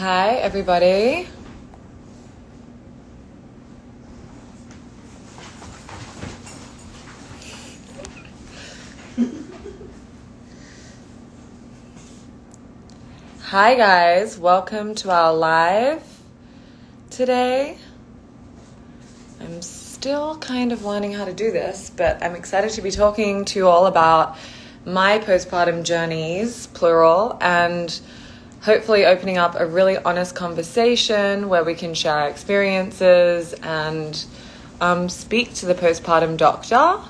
Hi, everybody. Hi, guys. Welcome to our live today. I'm still kind of learning how to do this, but I'm excited to be talking to you all about my postpartum journeys, plural, and hopefully opening up a really honest conversation where we can share our experiences and speak to the postpartum doctor.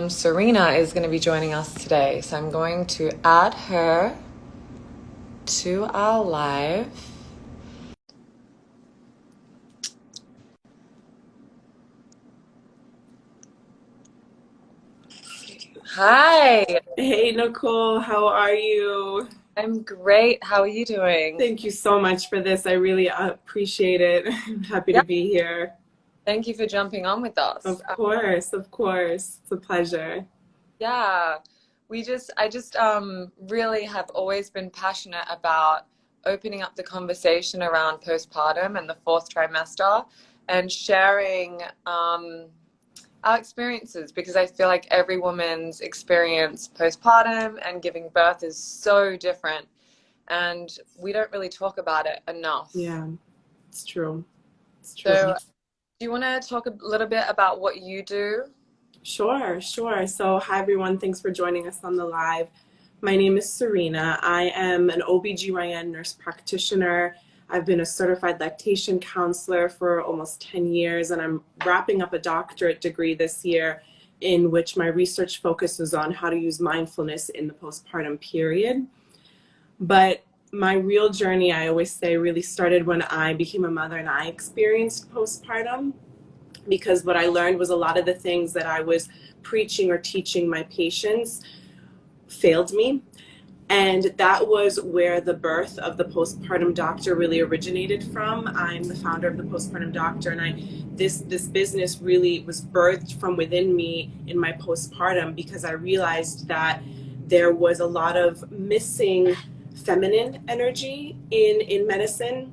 Serena is going to be joining us today, so I'm going to add her to our live. Hi, Hey, Nicole, how are you? I'm great. How are you doing? Thank you so much for this. I really appreciate it. I'm happy Yeah, to be here. thank you for jumping on with us. Of course, of course. It's a pleasure. Yeah, I just really have always been passionate about opening up the conversation around postpartum and the fourth trimester and sharing our experiences because I feel like every woman's experience postpartum and giving birth is so different, and we don't really talk about it enough. Yeah, it's true. It's true. So, do you want to talk a little bit about what you do? Sure, sure. So, hi everyone. Thanks for joining us on the live. My name is Serena. I am an OBGYN nurse practitioner. I've been a certified lactation counselor for almost 10 years, and I'm wrapping up a doctorate degree this year in which my research focuses on how to use mindfulness in the postpartum period. But my real journey, I always say, really started when I became a mother and I experienced postpartum, because what I learned was a lot of the things that I was preaching or teaching my patients failed me. And that was where the birth of the postpartum doctor really originated from. I'm the founder of the postpartum doctor, and this business really was birthed from within me in my postpartum, because I realized that there was a lot of missing feminine energy in medicine.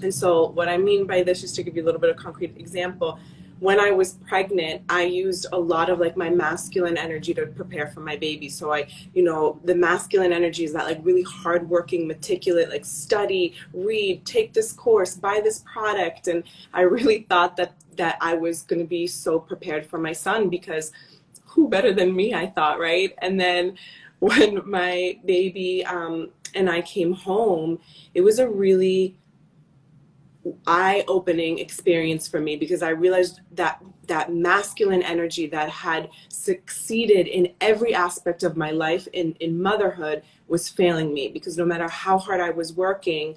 And so what I mean by this, just to give you a little bit of concrete example, when I was pregnant, I used a lot of like my masculine energy to prepare for my baby. So the masculine energy is that like really hardworking, meticulous, like study, read, take this course, buy this product. And I really thought that I was going to be so prepared for my son, because who better than me, I thought, right? And then when my baby and I came home, it was a really eye-opening experience for me, because I realized that masculine energy that had succeeded in every aspect of my life in motherhood was failing me, because no matter how hard I was working,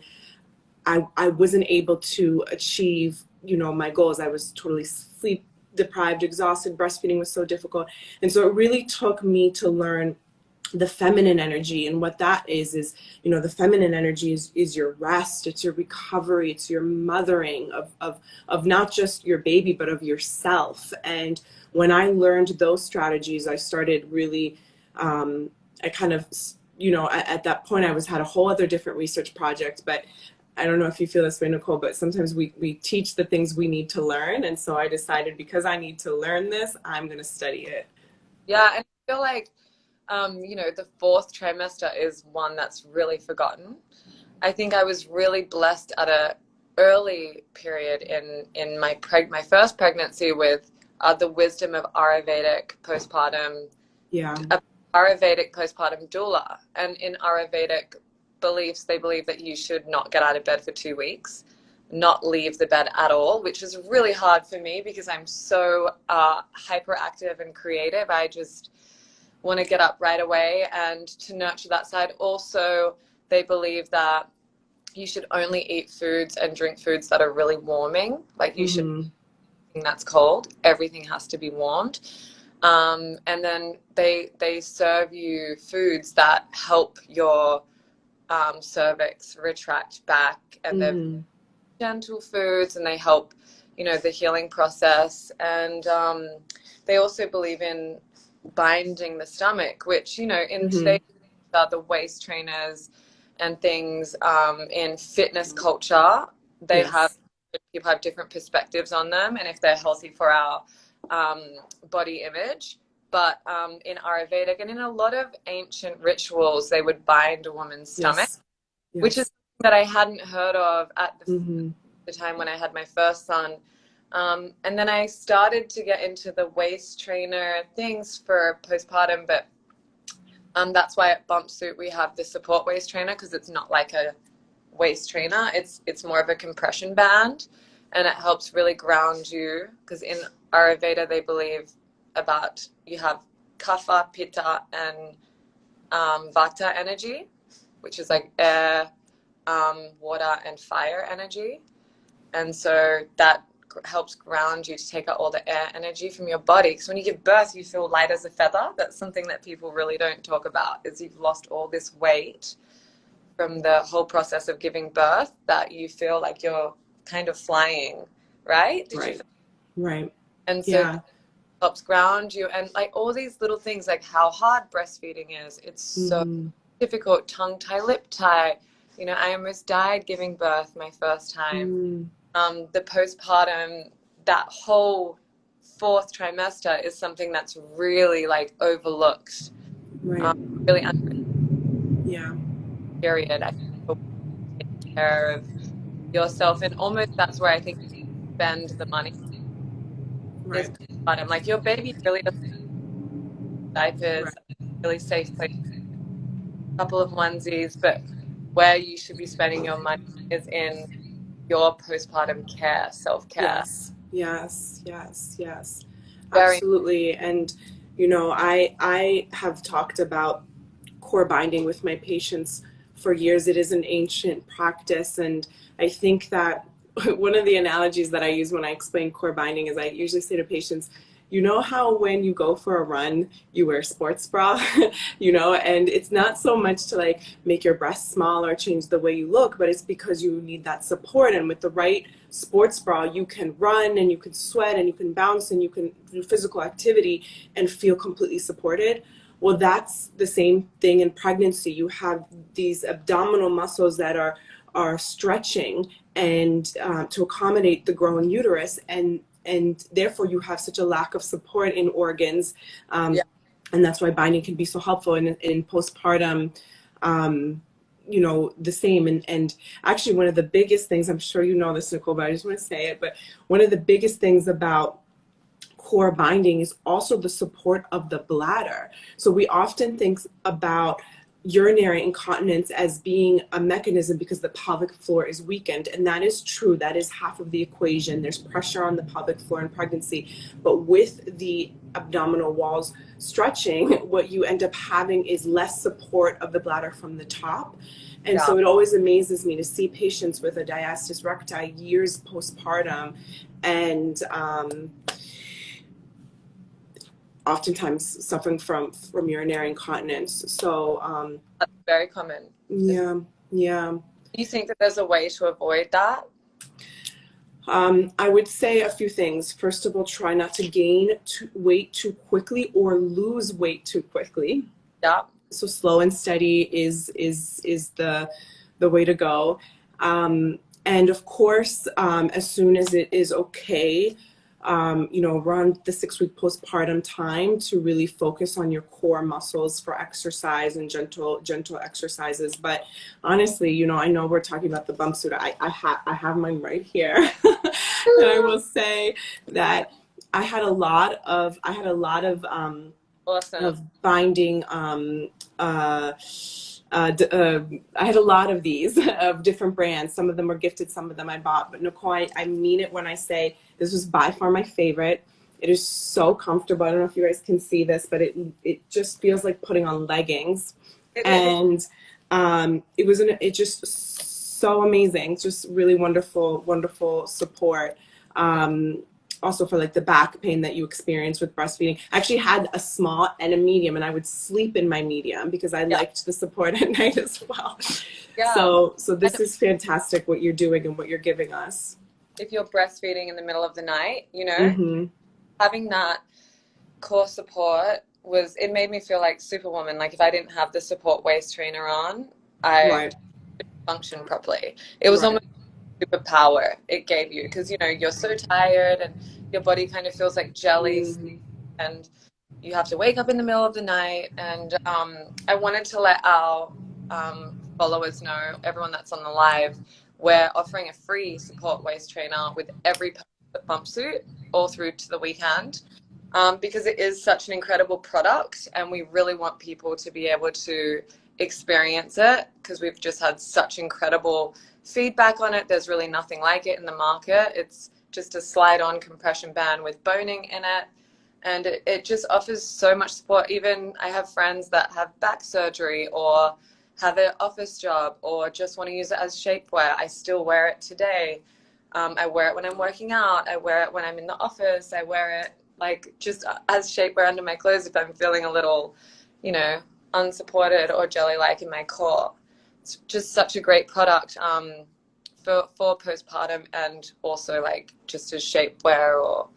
I wasn't able to achieve, my goals. I was totally sleep deprived, exhausted, breastfeeding was so difficult. And so it really took me to learn the feminine energy. And what that is the feminine energy is your rest, it's your recovery, it's your mothering of not just your baby but of yourself. And when I learned those strategies, I started really I kind of, at that point I had a whole other different research project. But I don't know if you feel this way, Nicole, but sometimes we teach the things we need to learn. And so I decided, because I need to learn this, I'm going to study it. Yeah, and I feel like the fourth trimester is one that's really forgotten. I think I was really blessed at a early period in my first pregnancy with the wisdom of Ayurvedic postpartum, Yeah. a Ayurvedic postpartum doula. And in Ayurvedic beliefs, they believe that you should not get out of bed for 2 weeks, not leave the bed at all, which is really hard for me because I'm so hyperactive and creative. I just want to get up right away and to nurture that side. Also, they believe that you should only eat foods and drink foods that are really warming. Like you should, Mm-hmm. that's cold. Everything has to be warmed. And then they serve you foods that help your cervix retract back, and they're Mm-hmm. gentle foods, and they help, the healing process. And they also believe in binding the stomach, which, in Mm-hmm. today's the waist trainers and things in fitness culture. Yes. People have different perspectives on them and if they're healthy for our body image. But in Ayurvedic and in a lot of ancient rituals, they would bind a woman's stomach, Yes. which is Yes. something that I hadn't heard of at Mm-hmm. the time when I had my first son. And then I started to get into the waist trainer things for postpartum, but that's why at Bump Suit we have the support waist trainer, because it's not like a waist trainer. It's more of a compression band, and it helps really ground you, because in Ayurveda they believe about you have kapha, pitta, and vata energy, which is like air, water, and fire energy. And so that helps ground you to take out all the air energy from your body. Because when you give birth, you feel light as a feather. That's something that people really don't talk about, is you've lost all this weight from the whole process of giving birth, that you feel like you're kind of flying, right? Did you Right. feel? Right. And so Yeah. that helps ground you. And like all these little things, like how hard breastfeeding is, it's so Mm-hmm. difficult. Tongue tie, lip tie. You know, I almost died giving birth my first time. Mm. The postpartum, that whole fourth trimester is something that's really like overlooked, Right. really under Yeah. period. I think for taking care of yourself, and almost that's where I think you spend the money is Right. postpartum. Like your baby really doesn't need Right. diapers, really safe place, a couple of onesies, but where you should be spending your money is in your postpartum care, self care. Yes. Yes. Yes. Yes. Very Absolutely. And I have talked about core binding with my patients for years. It is an ancient practice, and I think that one of the analogies that I use when I explain core binding is I usually say to patients, you know how when you go for a run you wear sports bra, and it's not so much to like make your breasts small or change the way you look, but it's because you need that support. And with the right sports bra you can run and you can sweat and you can bounce and you can do physical activity and feel completely supported. Well, that's the same thing in pregnancy. You have these abdominal muscles that are stretching and to accommodate the growing uterus, and therefore you have such a lack of support in organs, yeah. and that's why binding can be so helpful in postpartum. The same, and actually one of the biggest things, I'm sure you know this, Nicole, but I just want to say it, but one of the biggest things about core binding is also the support of the bladder. So we often think about urinary incontinence as being a mechanism because the pelvic floor is weakened, and that is true. That is half of the equation. There's pressure on the pelvic floor in pregnancy, but with the abdominal walls stretching, what you end up having is less support of the bladder from the top. And Yeah. so it always amazes me to see patients with a diastasis recti years postpartum, and oftentimes suffering from urinary incontinence. So That's very common. yeah, yeah. Do you think that there's a way to avoid that? I would say a few things. First of all, try not to gain weight too quickly or lose weight too quickly. Yeah. So slow and steady is the way to go. And of course, as soon as it is okay, around the 6-week postpartum time, to really focus on your core muscles for exercise and gentle exercises. But honestly, I know we're talking about the bump suit. I have mine right here, and I will say that I had a lot of Awesome. binding. I had a lot of these of different brands. Some of them were gifted, some of them I bought. But Nicole, I mean it when I say this was by far my favorite. It is so comfortable. I don't know if you guys can see this, but it just feels like putting on leggings. It is. And it just so amazing. It's just really wonderful support. Also for like the back pain that you experience with breastfeeding. I actually had a small and a medium, and I would sleep in my medium because I liked the support at night as well. Yeah. So this And is fantastic what you're doing and what you're giving us. if you're breastfeeding in the middle of the night, Mm-hmm. having that core support it made me feel like Superwoman. Like if I didn't have the support waist trainer on, I Right. function properly. It was Right. almost superpower it gave you because you're so tired and your body kind of feels like jelly, Mm, and you have to wake up in the middle of the night. And I wanted to let our followers know, everyone that's on the live, we're offering a free support waist trainer with every bump suit all through to the weekend, because it is such an incredible product and we really want people to be able to experience it because we've just had such incredible feedback on it. There's really nothing like it in the market. It's just a slide-on compression band with boning in it, and it just offers so much support. Even I have friends that have back surgery or have an office job or just want to use it as shapewear. I still wear it today. I wear it when I'm working out. I wear it when I'm in the office. I wear it like just as shapewear under my clothes if I'm feeling a little, unsupported or jelly-like in my core. It's just such a great product for postpartum, and also like just as shapewear or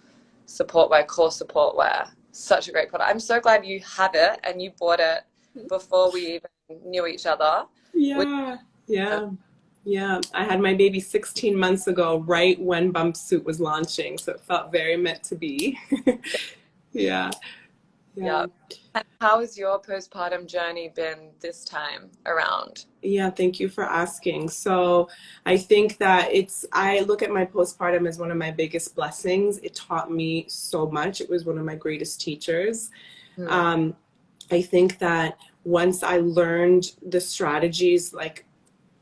support wear, core support wear. Such a great product. I'm so glad you have it and you bought it before we even knew each other. yeah. Yeah. Yeah. I had my baby 16 months ago, right when Bump Suit was launching. So it felt very meant to be. Yeah. Yeah. Yeah. And how has your postpartum journey been this time around? Yeah, thank you for asking. So I think that I look at my postpartum as one of my biggest blessings. It taught me so much. It was one of my greatest teachers. Hmm. Um, I think that once I learned the strategies like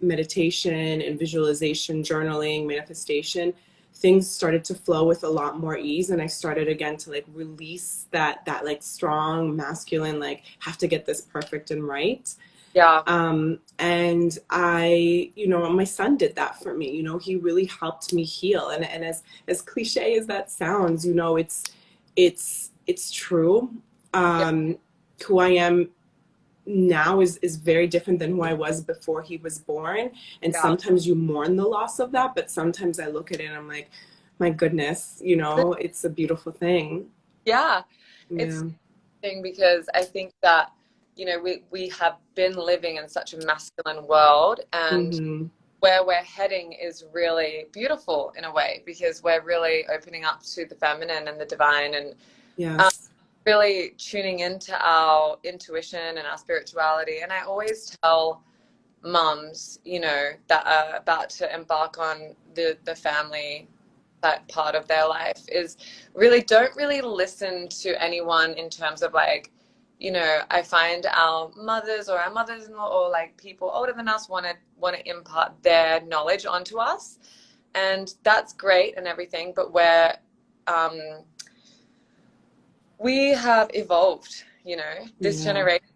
meditation and visualization, journaling, manifestation, things started to flow with a lot more ease. And I started again to like release that like strong masculine, like have to get this perfect and right. Yeah. And my son did that for me. He really helped me heal. And as cliche as that sounds, it's true. Yeah. Who I am now is very different than who I was before he was born. And Yeah. sometimes you mourn the loss of that, but sometimes I look at it and I'm like, my goodness, it's a beautiful thing. Yeah. It's Yeah. interesting because I think that, we have been living in such a masculine world, and Hmm. where we're heading is really beautiful in a way because we're really opening up to the feminine and the divine, and um, Yes. really tuning into our intuition and our spirituality. And I always tell mums, that are about to embark on the family, that part of their life, is really don't really listen to anyone in terms of like, I find our mothers or our mothers-in-law or like people older than us want to impart their knowledge onto us, and that's great and everything, but um, we have evolved. This Yeah. generation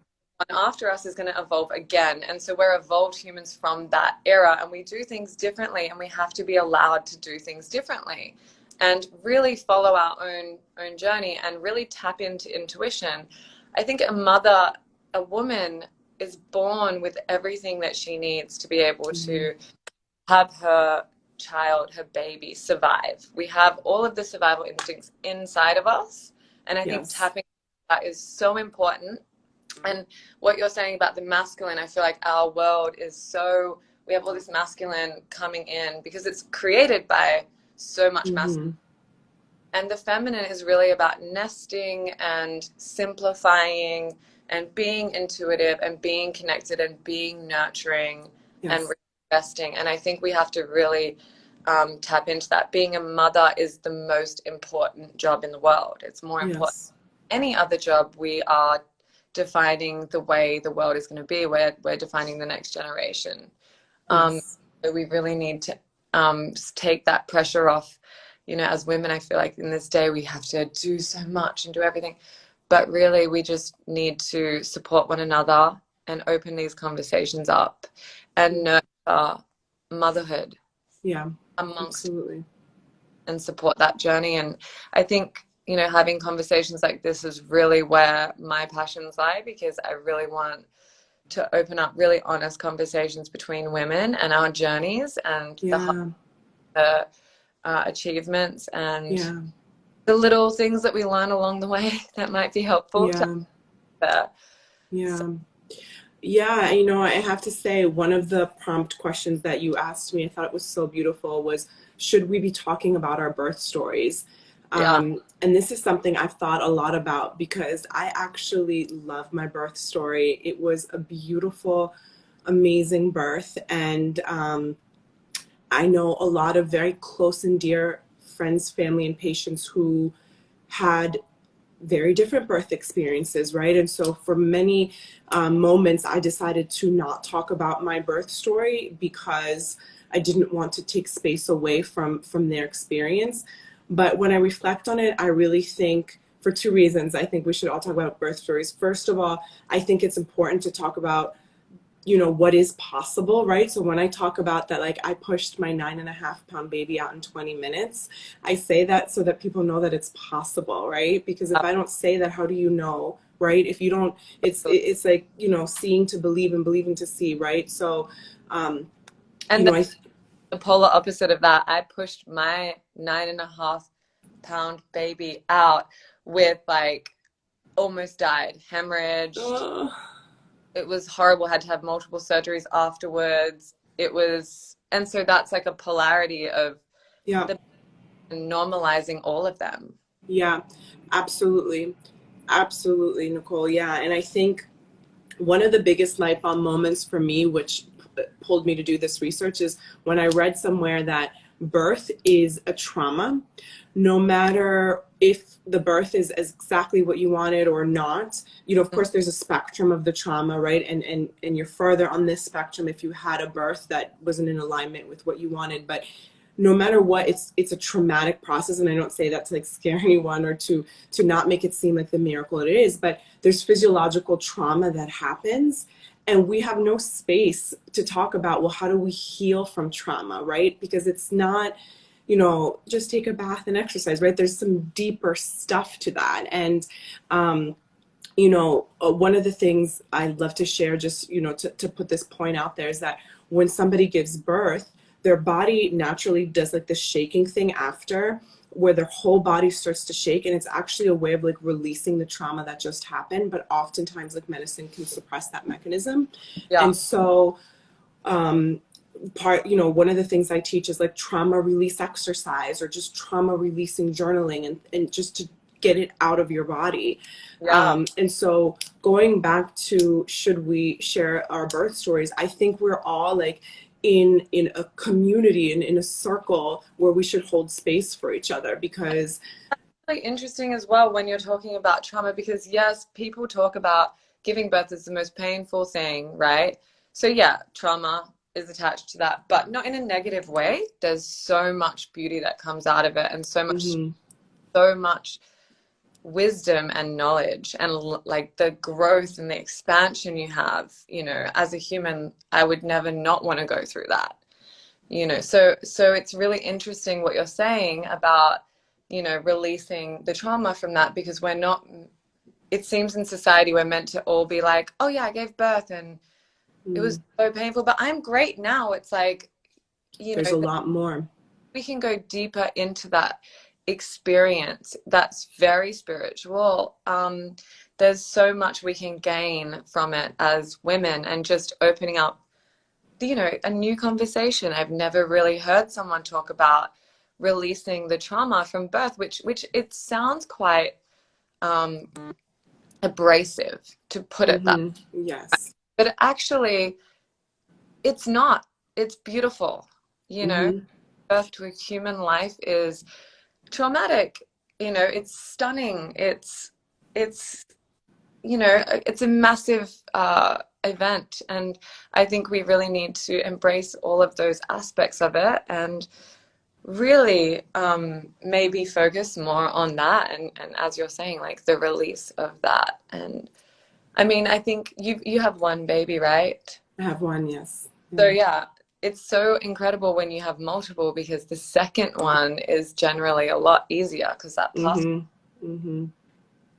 after us is going to evolve again, and so we're evolved humans from that era, and we do things differently, and we have to be allowed to do things differently and really follow our own journey and really tap into intuition. I think a woman is born with everything that she needs to be able Mm. to have her child, her baby, survive. We have all of the survival instincts inside of us, and I think Yes. tapping that is so important. And what you're saying about the masculine, I feel like our world is so, we have all this masculine coming in because it's created by so much masculine. Hmm. And the feminine is really about nesting and simplifying and being intuitive and being connected and being nurturing and Yes. resting. And I think we have to really tap into that. Being a mother is the most important job in the world. It's more important Yes. than any other job. We are defining the way the world is going to be. We're defining the next generation. Yes. So we really need to take that pressure off. As women, I feel like in this day we have to do so much and do everything, but really we just need to support one another and open these conversations up and nurture motherhood Yeah. amongst Absolutely. and support that journey. And I think, having conversations like this is really where my passions lie, because I really want to open up really honest conversations between women and our journeys and Yeah. the achievements and Yeah. the little things that we learn along the way that might be helpful to Yeah. her. So, Yeah. Yeah, you know, I have to say, one of the prompt questions that you asked me, I thought it was so beautiful, was should we be talking about our birth stories? Yeah. And this is something I've thought a lot about because I actually love my birth story. It was a beautiful, amazing birth. And I know a lot of very close and dear friends, family, and patients who had very different birth experiences, right? And so for many moments, I decided to not talk about my birth story because I didn't want to take space away from their experience. But when I reflect on it, I really think for two reasons, I think we should all talk about birth stories. First of all, I think it's important to talk about what is possible, right? So when I talk about that, like I pushed my 9.5 pound baby out in 20 minutes, I say that so that people know that it's possible, right? Because if I don't say that, how do you know, right? If you don't, it's like, seeing to believe and believing to see, right? So, you And know, I, the polar opposite of that, I pushed my 9.5 pound baby out with like almost died, hemorrhaged. uh, It was horrible, had to have multiple surgeries afterwards. It was, and so that's like a polarity of yeah, the normalizing all of them. yeah, absolutely. Absolutely, Nicole. Yeah. And I think one of the biggest light bulb moments for me, which pulled me to do this research, is when I read somewhere that birth is a trauma. No matter if the birth is exactly what you wanted or not, of course there's a spectrum of the trauma, right? And you're further on this spectrum if you had a birth that wasn't in alignment with what you wanted. But no matter what, it's a traumatic process. And I don't say that to like scare anyone or to not make it seem like the miracle it is, but there's physiological trauma that happens, and we have no space to talk about, well, how do we heal from trauma, right? Because it's not, just take a bath and exercise, right? There's some deeper stuff to that. And one of the things I'd love to share, just, to put this point out there, is that when somebody gives birth, their body naturally does like the shaking thing after, where their whole body starts to shake. And it's actually a way of like releasing the trauma that just happened. But oftentimes, like medicine can suppress that mechanism. Yeah. And so, one of the things I teach is like trauma release exercise or just trauma releasing journaling, and just to get it out of your body. Yeah. And so going back to should we share our birth stories, I think we're all like in a community and in a circle where we should hold space for each other, because Really interesting as well when you're talking about trauma, because yes, people talk about giving birth as the most painful thing, right? So yeah, trauma is attached to that, but not in a negative way. There's so much beauty that comes out of it, and mhm, so much wisdom and knowledge, and like the growth and the expansion you have, as a human. I would never not want to go through that. So it's really interesting what you're saying about, releasing the trauma from that, because we're not, it seems in society we're meant to all be like, oh yeah, I gave birth and it was mhm. so painful, but I'm great now. It's like, There's a lot more. we can go deeper into that experience that's very spiritual. There's so much we can gain from it as women, and just opening up, a new conversation. I've never really heard someone talk about releasing the trauma from birth, which it sounds quite um, abrasive, to put it that. Yes. But actually, it's not. It's beautiful. You know, Hmm. birth to a human life is traumatic. It's stunning. It's it's a massive event, and I think we really need to embrace all of those aspects of it, and really maybe focus more on that, and as you're saying, like the release of that. And I mean, I think you have one baby, right? I have one, yes. So Yeah. yeah, it's so incredible when you have multiple, because the second one is generally a lot easier because that past. Hmm. Hmm.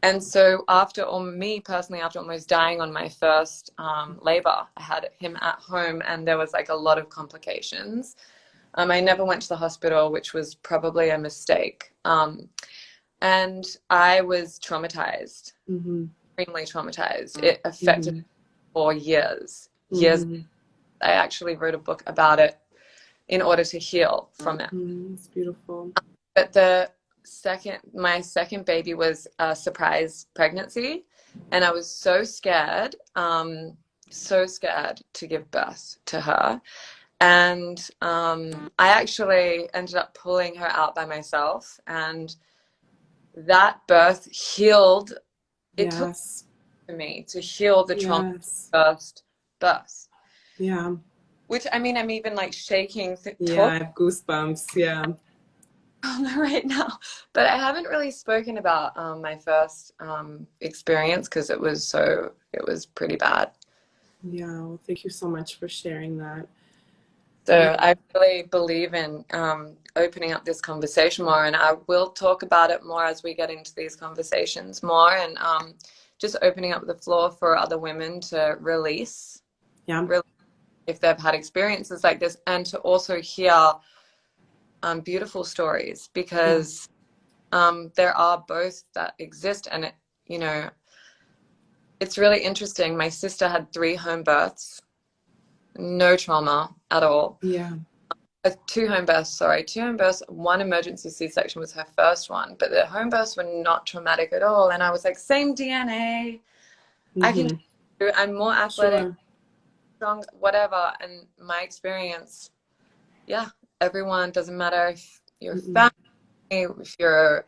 And so after, or me personally, after almost dying on my first labor, I had him at home, and there was like a lot of complications. I never went to the hospital, which was probably a mistake. And I was traumatized, Hmm. extremely traumatized. It affected Hmm. for years. Years. Mm-hmm. I actually wrote a book about it in order to heal from it. It's beautiful. But my second baby was a surprise pregnancy, and I was so scared to give birth to her. And I actually ended up pulling her out by myself, and that birth healed. It took Yes. for me to heal the trauma of Yes. first birth. Yeah. Which, I mean, I'm even like shaking Yeah, I talking have goosebumps. Yeah. right now. But I haven't really spoken about my first experience because it was pretty bad. Yeah. Well, thank you so much for sharing that. So I really believe in opening up this conversation more, and I will talk about it more as we get into these conversations more, and just opening up the floor for other women to release, Yeah. if they've had experiences like this, and to also hear beautiful stories, because there are both that exist, and it's really interesting. My sister had 3 home births, no trauma at all. Yeah. 2 home births, sorry. 2 home births, 1 emergency C-section was her first one, but the home births were not traumatic at all. And I was like, same DNA. I can do it. I'm more athletic, Sure. strong, whatever. And my experience, yeah, everyone, doesn't matter if you're family, if you're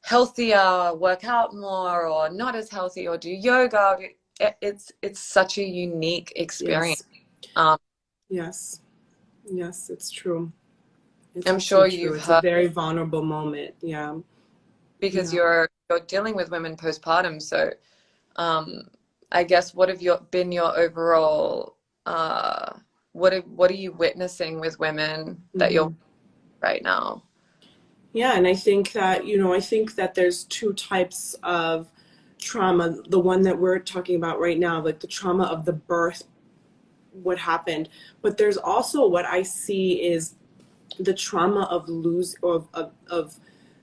healthier, work out more, or not as healthy, or do yoga. It's such a unique experience. Yes. Yes. Yes, it's true. It's I'm sure absolutely true. you've It's a heard, very vulnerable moment. Yeah. because Yeah. you're dealing with women postpartum. So I guess what have been your overall what are you witnessing with women that you're right now? Yeah, and I think that, I think that there's 2 types of trauma. The one that we're talking about right now, like the trauma of the birth, what happened. But there's also what I see is the trauma of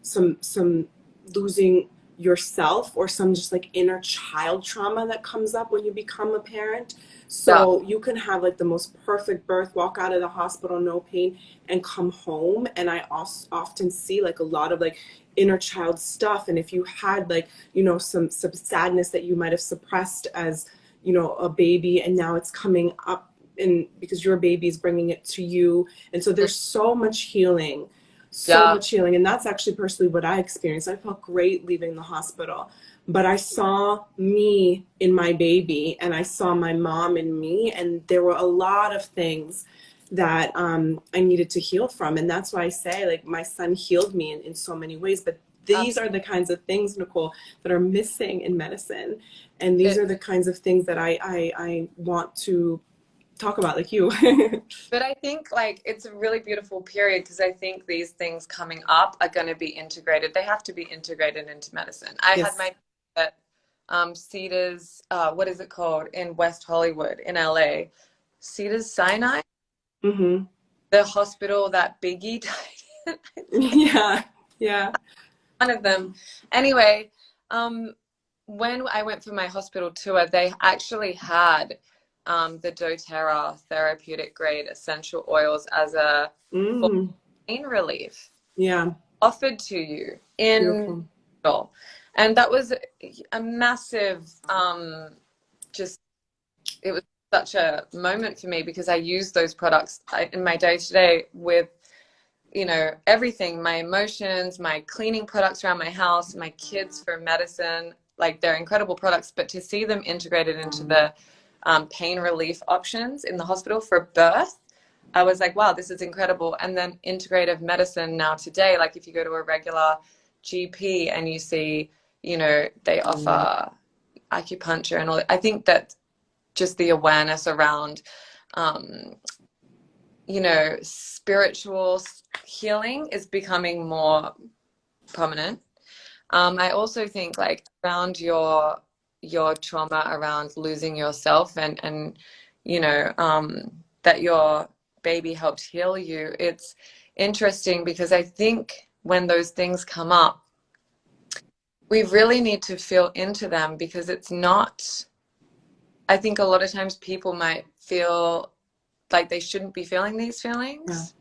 some losing yourself, or some just like inner child trauma that comes up when you become a parent. Yeah, So you can have like the most perfect birth, walk out of the hospital, no pain, and come home. And I also often see like a lot of like inner child stuff. And if you had like, some sadness that you might have suppressed as, a baby, and now it's coming up, and because your baby is bringing it to you. And so there's so yeah, much healing. And that's actually personally what I experienced. I felt great leaving the hospital, but I saw me in my baby, and I saw my mom in me. And there were a lot of things that I needed to heal from. And that's why I say, like, my son healed me in so many ways. But these are the kinds of things, Nicole, that are missing in medicine. And these are the kinds of things that I want to talk about, like you. but I think like it's a really beautiful period, because I think these things coming up are going to be integrated. They have to be integrated into medicine. I had Yes. my at Cedars, what is it called, in West Hollywood in LA, Cedars Sinai, Mm-hmm. the hospital that Biggie died in. Yeah. Yeah. One of them. Anyway, when I went for my hospital tour, they actually had the doTERRA therapeutic grade essential oils as a for Mm. pain relief Yeah. offered to you in Beautiful. hospital. And that was a massive just it was such a moment for me, because I use those products in my day to day with everything, my emotions, my cleaning products around my house, my kids for medicine. Like, they're incredible products, but to see them integrated into the pain relief options in the hospital for birth, I was like, wow, this is incredible. And then integrative medicine now today, like if you go to a regular GP and you see, they offer acupuncture and all that. I think that just the awareness around um, spiritual healing is becoming more prominent. I also think like around your trauma around losing yourself, and that your baby helped heal you. It's interesting, because I think when those things come up, we really need to feel into them, because it's not I think a lot of times people might feel like they shouldn't be feeling these Yeah. feelings.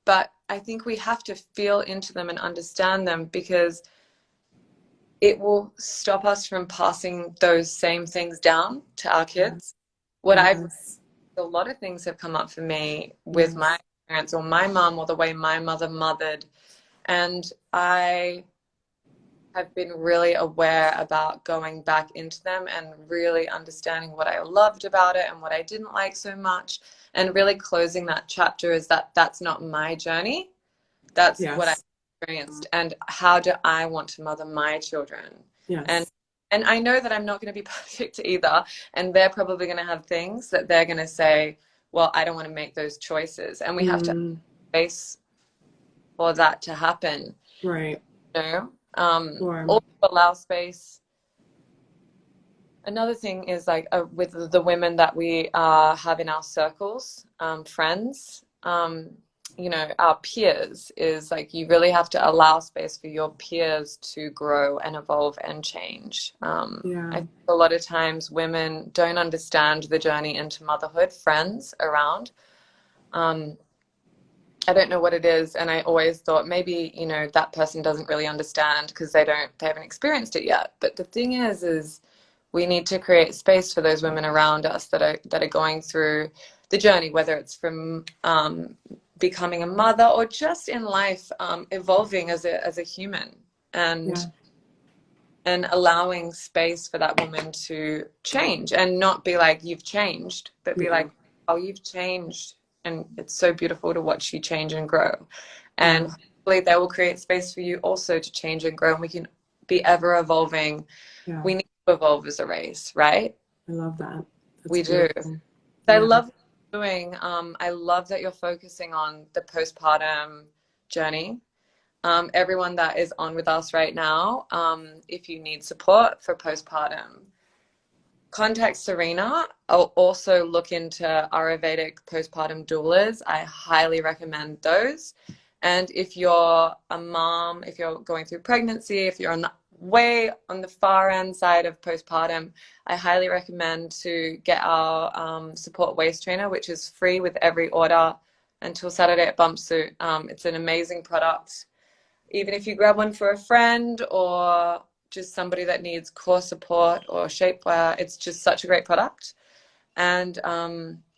But I think we have to feel into them and understand them, because it will stop us from passing those same things down to our kids. What I've Yes. A lot of things have come up for me with my Yes. parents or my mom or the way my mother mothered. And I have been really aware about going back into them and really understanding what I loved about it and what I didn't like so much, and really closing that chapter is that that's not my journey. That's what I Yes. experienced, and how do I want to mother my children? And Yes. and I know that I'm not going to be perfect either, and they're probably going to have things that they're going to say, well, I don't want to make those choices, and we have to Mm, space for that to happen. right. You know, Sure. also allow space. Another thing is like with the women that we have in our circles, friends, you know, our peers, is like you really have to allow space for your peers to grow and evolve and change. I Yeah. think a lot of times women don't understand the journey into motherhood, friends around. Um, I don't know what it is, and I always thought maybe, you know, that person doesn't really understand because they haven't experienced it yet. But the thing is we need to create space for those women around us that are going through the journey, whether it's from becoming a mother or just in life, evolving as a human, Yeah. and allowing space for that woman to change and not be like, you've changed, but be Yeah. like, oh, you've changed. And it's so beautiful to watch you change and grow. And Yeah. hopefully that will create space for you also to change and grow. And we can be ever evolving. Yeah. We need to evolve as a race, right? I love that. That's We do. beautiful. I Yeah. love what you're doing. I love that you're focusing on the postpartum journey. Everyone that is on with us right now, if you need support for postpartum, contact Serena. I'll also look into Ayurvedic postpartum doulas. I highly recommend those. And if you're a mom, if you're going through pregnancy, if you're on the way on the far end side of postpartum, I highly recommend to get our support waist trainer, which is free with every order until Saturday at Bumpsuit. It's an amazing product. Even if you grab one for a friend or just somebody that needs core support or shapewear, it's just such a great product. And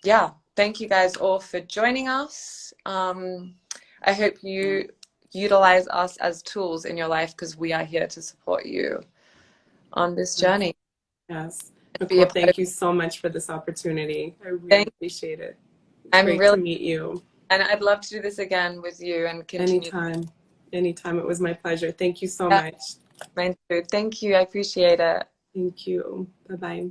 yeah, thank you guys all for joining us. I hope you utilize us as tools in your life, because we are here to support you on this Yes. journey. Yes. Be a Nicole, part of thank you so much for this opportunity. I really thing. appreciate it. I'm Great to really, meet you. and I'd love to do this again with you and continue. Anytime. Anytime. It was my pleasure. Thank you so Yeah, much. mine too. Thank you. I appreciate it. Thank you. Bye bye.